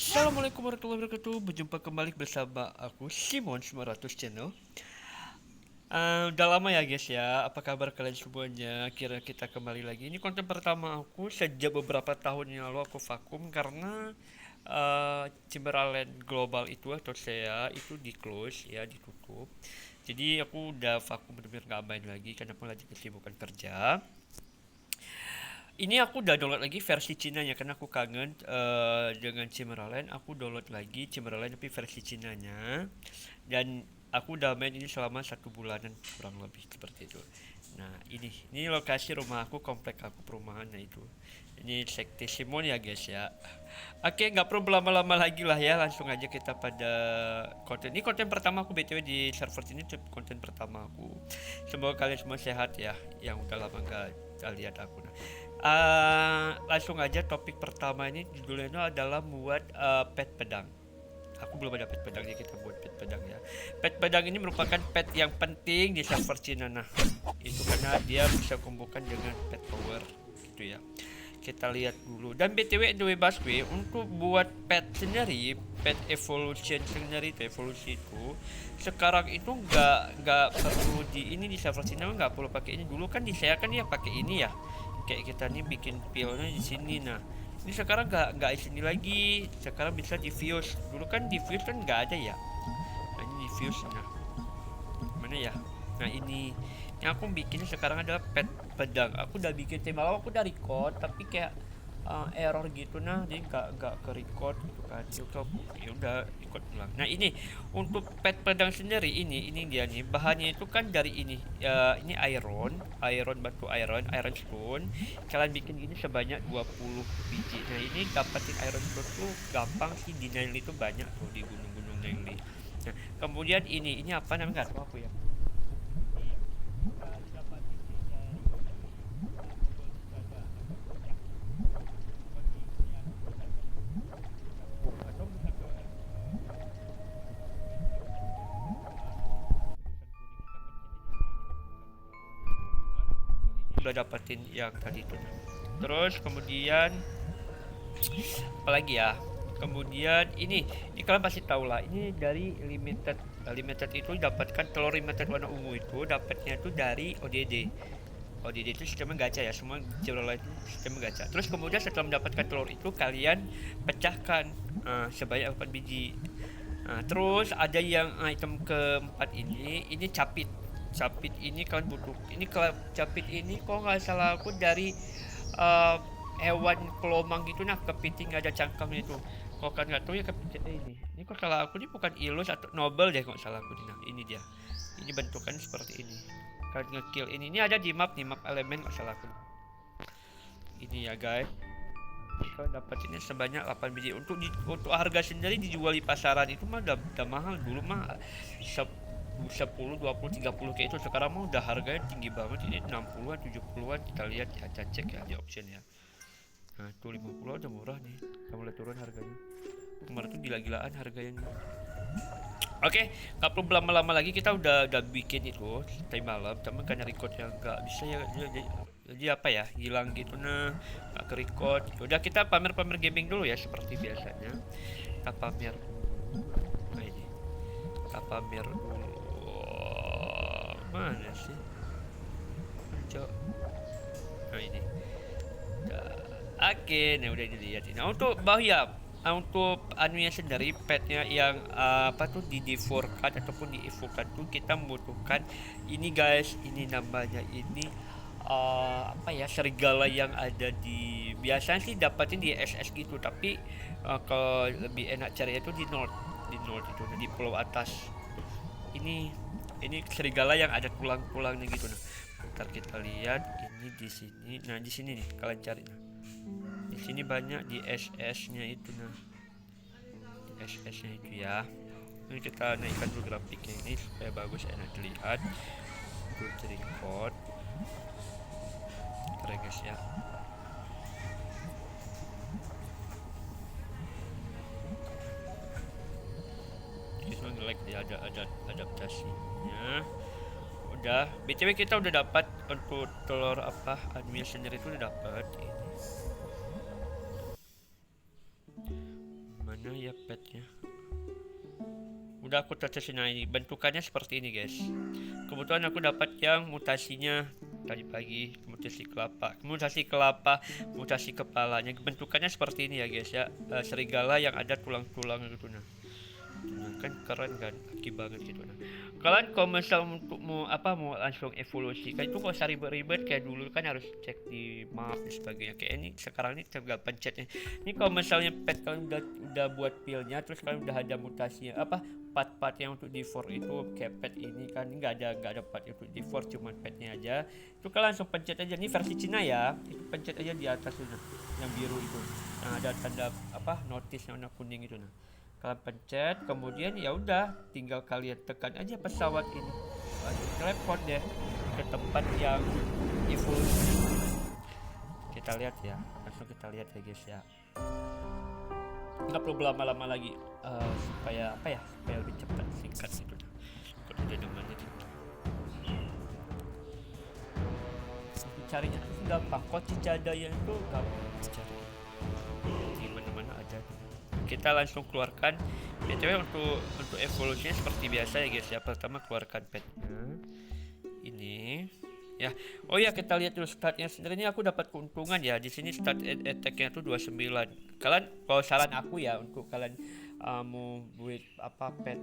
Assalamualaikum warahmatullahi wabarakatuh. Berjumpa kembali bersama aku Simon 900 Channel. Udah lama ya guys ya. Apa kabar kalian semuanya? Kira kita kembali lagi. Ini konten pertama aku sejak beberapa tahun yang lalu aku vakum karena Timberland Global itu atau SEA itu di close ya, ditutup. Jadi aku udah vakum, bener-bener nggak main lagi karena aku lagi kesibukan kerja. Ini aku udah download lagi versi Cinanya karena aku kangen dengan Cimmerland. Aku download lagi Cimmerland tapi versi Cinanya. Dan aku udah main ini selama 1 bulanan kurang lebih seperti itu. Nah ini lokasi rumah aku, komplek aku, perumahannya itu. Ini sekte Simon ya guys ya. Oke, nggak perlu lama-lama lagi lah ya, langsung aja kita pada konten. Ini konten pertama aku btw di server ini, konten pertama aku. Semoga kalian semua sehat ya, yang udah lama nggak lihat aku. Nah, langsung aja topik pertama ini judulnya itu adalah buat pet pedang. Aku belum ada pet pedang, jadi kita buat pet pedang ya. Pet pedang ini merupakan pet yang penting di server Cina. Nah, itu karena dia bisa kumpulkan dengan pet power gitu ya. Kita lihat dulu. Dan btw the Baswe untuk buat pet sendiri, pet evolution sendiri, itu evolusi itu sekarang itu nggak perlu di ini, di server Cina nggak perlu pakai ini. Dulu kan di saya kan dia pakai ini ya, kayak kita nih bikin pilnya di sini. Nah ini sekarang nggak sini lagi, sekarang bisa diffuse. Dulu kan diffuse kan nggak ada ya. Nah ini diffuse. Nah mana ya, nah ini yang aku bikin sekarang adalah pet pedang. Aku udah bikin tema awal, aku udah record tapi kayak error gitu. Nah jadi nggak ke record gitu kan. Ya udah record ulang. Nah ini untuk pet pedang sendiri, ini dia nih, bahannya itu kan dari ini ya, ini iron batu, iron stone. Kalian bikin gini sebanyak 20 biji. Nah ini dapetin iron stone tuh gampang sih, di Naili itu banyak tuh, di gunung-gunung Naili. Nah kemudian ini apa namanya, nggak tahu aku ya. Udah dapetin yang tadi itu. Terus kemudian apalagi ya, kemudian ini kalian pasti tahu lah, ini dari limited itu dapatkan telur limited warna ungu, itu dapatnya itu dari ODD itu sistemnya gacha ya, semua Chevrolet itu sistemnya gacha. Terus kemudian setelah mendapatkan telur itu kalian pecahkan sebanyak 4 biji. Nah, terus ada yang item keempat, ini capit ini kalian butuh. Ini kalau capit ini kok nggak salah aku dari eh, hewan kelomang gitu. Nah kepiting ada cangkangnya itu. Kok kan nggak tahu ya kepiting ini kok salah aku, ini bukan ilus atau noble deh kok salah aku. Nah ini dia, ini bentukan seperti ini. Kalian ngekill ini ada di map nih, map elemen kok salah aku. Ini ya guys, kalau dapat ini sebanyak 8 biji. Untuk harga sendiri dijual di pasaran itu mah udah mahal. Dulu mah 10, 20, 30 kayak itu. Sekarang mah udah harganya tinggi banget, ini 60-an, 70-an. Kita lihat ya, cek ya di option ya. Nah tuh 50 udah murah nih, udah mulai turun harganya. Kemarin tuh gila-gilaan harganya. Oke, nggak perlu lama-lama lagi, kita udah bikin itu tadi malam, tapi karena record yang nggak bisa ya, jadi apa ya, hilang gitu. Nah nggak ke record. Udah kita pamer-pamer gaming dulu ya seperti biasanya. Kita pamer. Nah ini kita pamer dulu. Mana sih? Coba. Nah ini. Oke, nah udah dilihat ini. Nah, untuk bahaya, untuk anunya sendiri, petnya yang apa tuh di deforkan ataupun di evokan tuh kita membutuhkan ini guys. Ini namanya ini apa ya, serigala yang ada di, biasanya sih dapatin di SS gitu, tapi kalau lebih enak cari itu di north itu, di pulau atas. Ini ini serigala yang ada tulang-tulangnya gitu. Nah, ntar kita lihat ini di sini. Nah di sini nih kalian cari. Nah di sini banyak di SS-nya itu. Nah di SS-nya itu ya. Ini kita naikkan dulu grafiknya ini supaya bagus, enak dilihat. Good record. Keren guys ya. Ini semua nge-lag ya, ada adaptasinya. Udah, BTW kita udah dapat untuk telur apa, admin sendiri itu udah dapat. Ini mana ya petnya. Udah aku tetesin. Nah, ini bentukannya seperti ini guys. Kebetulan aku dapat yang mutasinya tadi pagi, mutasi kelapa, mutasi kepalanya. Bentukannya seperti ini ya guys ya. Serigala yang ada tulang-tulang gitu. Nah, kan keren kan, aki banget gitu. Nah, kalian kalau misal untuk mau langsung evolusi kan itu gak usah ribet-ribet kayak dulu kan harus cek di map dan sebagainya. Kayak ini sekarang ini tinggal pencetnya. Ini kalau misalnya pet kalian udah buat pillnya, terus kalian udah ada mutasinya part-part yang untuk D4 itu kayak pet ini kan nggak ada part untuk D4, cuma petnya aja. Itu kalian langsung pencet aja. Ini versi Cina ya, itu pencet aja di atas tuh nah, yang biru itu, yang ada tanda notice yang warna kuning itu. Nah, kalian pencet, kemudian ya udah tinggal kalian tekan aja pesawat ini, teleport deh ke tempat yang evolusi. Kita lihat ya, langsung kita lihat ya guys ya. Nggak perlu lama-lama lagi, supaya lebih cepat, singkat gitu. Kalau udah namanya gitu. Carinya tuh gampang, kok Cicadaya itu gampang cari. Di mana-mana ada. Kita langsung keluarkan. BTW untuk evolusinya seperti biasa ya guys ya. Pertama keluarkan petnya. Ini ya. Oh ya, kita lihat dulu statnya. Sebenarnya aku dapat keuntungan ya. Di sini stat attack-nya tuh 29. Kalian kalau saran aku ya, untuk kalian mau buat pet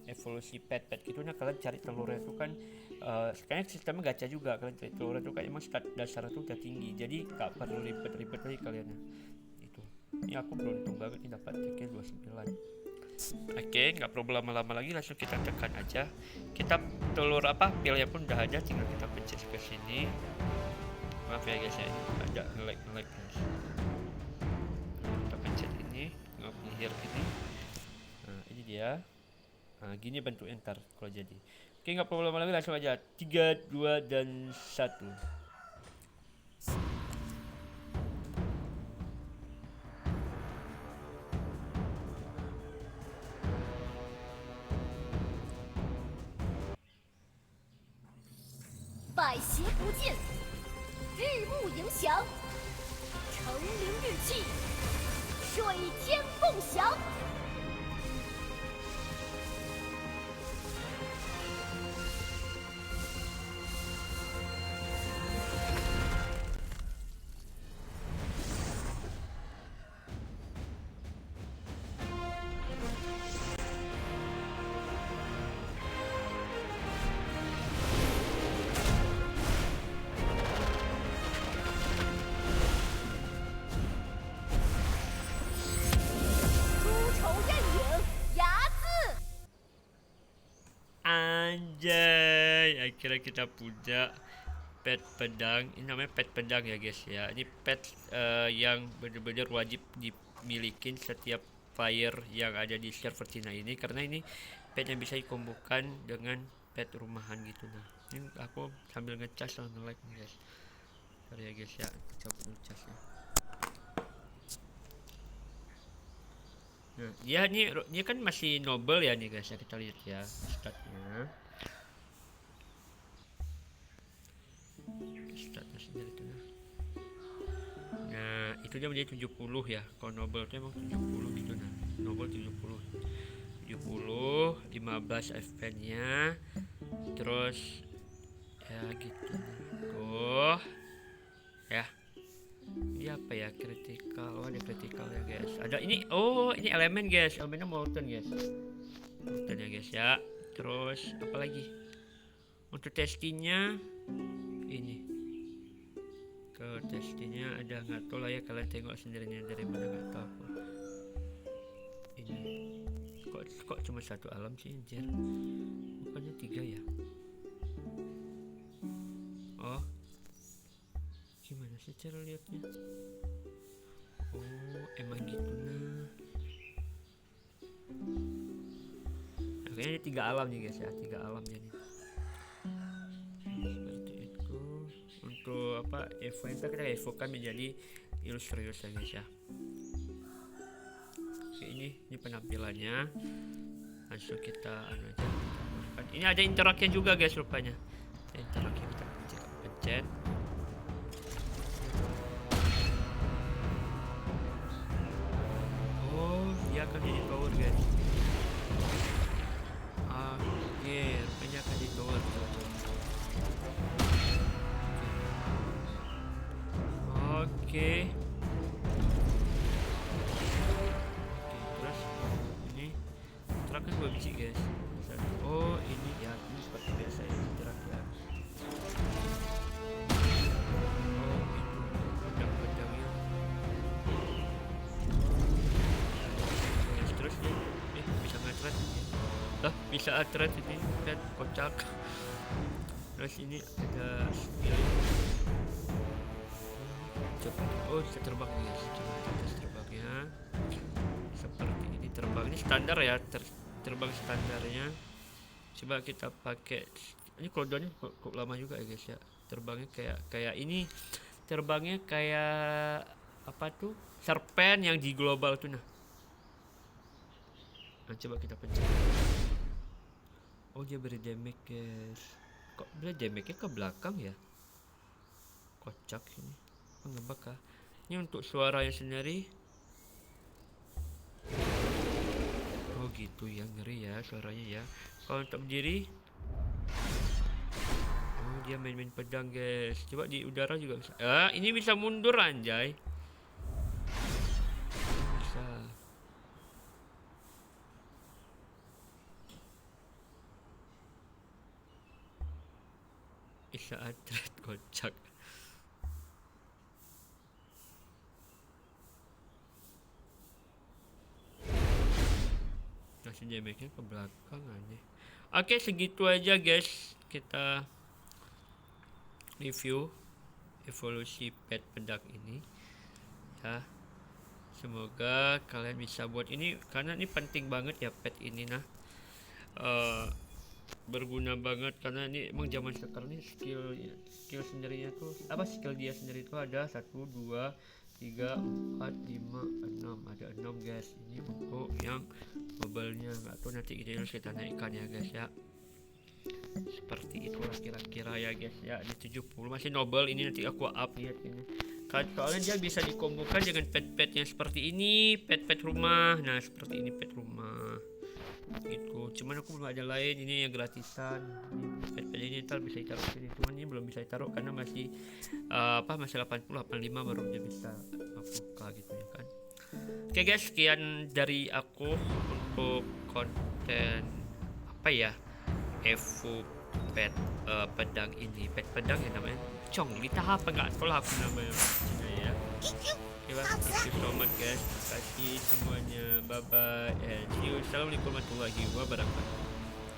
evolusi pet gitu, nah kalian cari telurnya itu kan sekarang sistemnya gacha juga. Kalian cari telurnya itu kan emang stat dasar itu udah tinggi, jadi gak perlu ribet-ribet lagi kalian. Itu ini aku beruntung banget nih dapat attack-nya 29. Oke, nggak perlu lama-lama lagi, langsung kita tekan aja. Kita telur pilnya pun udah ada, tinggal kita pencet ke sini. Maaf ya guys ya, ini ada nge-lag guys. Kita pencet ini, nge-clear ini. Nah, ini dia. Nah, gini bentuk enter kalau jadi. Oke, nggak perlu lama lagi, langsung aja 3, 2, dan 1. Anjay, akhirnya kita punya pet pedang. Ini namanya pet pedang ya guys ya. Ini pet yang benar-benar wajib dimilikin setiap player yang ada di server Cina ini, karena ini pet yang bisa dikombokan dengan pet rumahan gitu. Nah, ini aku sambil ngecas sama nge-like guys. Sorry ya guys ya, coba ngecas ya. Nah, dia kan masih noble ya nih guys ya, kita lihat ya statnya. Statnya sendiri itu. Nah, itu dia menjadi 70 ya. Kalau noble itu emang 70 gitu. Nah, noble 70. 15 FP-nya. Terus ya gitu. Tuh. Ya. Ini apa ya, critical. Oh, ada critical ya guys. Ada ini, ini elemen guys, elemennya molten guys, molten ya guys ya. Terus apa lagi untuk testingnya, ini ke testingnya ada, nggak tahu lah ya, kalian tengok sendirinya dari mana, nggak tahu. Ini kok cuma satu alam sih anjir, bukannya 3 ya. Oh, gimana sih cara lihatnya? Oh, emang gitu nah. Kayaknya 3 alam nih guys ya, 3 alam jadi. Seperti itu. Untuk Evo kita evokan menjadi Illustrious ya guys ya. Oke, ini penampilannya. Langsung kita aja. Ini ada interaknya juga guys rupanya. Ada interaknya, kita pencet. Dia akan jadi tower guys. Oke, rupanya akan di tower. Oke. Terus ini truk kan 2 biji guys. Oh ini ya, ini seperti biasa ya truk ya. Oh itu pedang-pedangnya. Terus bisa nge-thread. Bisa thread ini kan kocak. Terus ini ada skill. Oh bisa terbang guys. Coba tes terbangnya. Seperti ini terbang, ini standar ya, terbang standarnya. Coba kita pakai ini cooldownnya kok lama juga ya guys ya. Terbangnya kayak ini, terbangnya kayak apa tuh, serpen yang di global tuh. Nah coba kita pencet. Oh dia beri damage guys. Kok beri damage nya ke belakang ya, kocak ini. Ngebug kah? Ini untuk suaranya sendiri. Oh gitu ya, ngeri ya suaranya ya. Kalau untuk berdiri, oh dia main-main pedang guys. Coba di udara juga bisa. Ini bisa mundur anjay. Bisa. Bisa atret kocak. Kasih damage-nya ke belakang aja. Oke, segitu aja guys kita review evolusi pet pedang ini ya. Semoga kalian bisa buat ini, karena ini penting banget ya pet ini. Nah berguna banget karena ini emang zaman sekarang ini skill sendirinya tuh apa, skill dia sendiri tuh ada 1 2 3 4 5 6, ada 6 guys. Ini untuk yang mobilenya, nggak tahu nanti kita naikkan ya guys ya. Seperti itulah kira-kira ya guys ya. Di 70 masih noble, ini nanti aku up ya ini. Soalnya dia bisa dikombokan dengan pet-pet yang seperti ini, pet-pet rumah. Nah seperti ini pet rumah gitu. Cuman aku belum ada lain, ini yang gratisan. Ini pet-pet ini ntar bisa ditaruh sini, cuman ini belum bisa ditaruh karena masih masih 80 85 baru dia bisa buka gitu ya kan. Oke guys, sekian dari aku untuk konten apa ya, Evo pet pedang ini, pet pedang yang namanya Chonglita apa nggak tahu lah aku namanya ya. Oke, thank you so much guys, terima kasih semuanya, bye bye and see you. Assalamualaikum warahmatullahi wabarakatuh.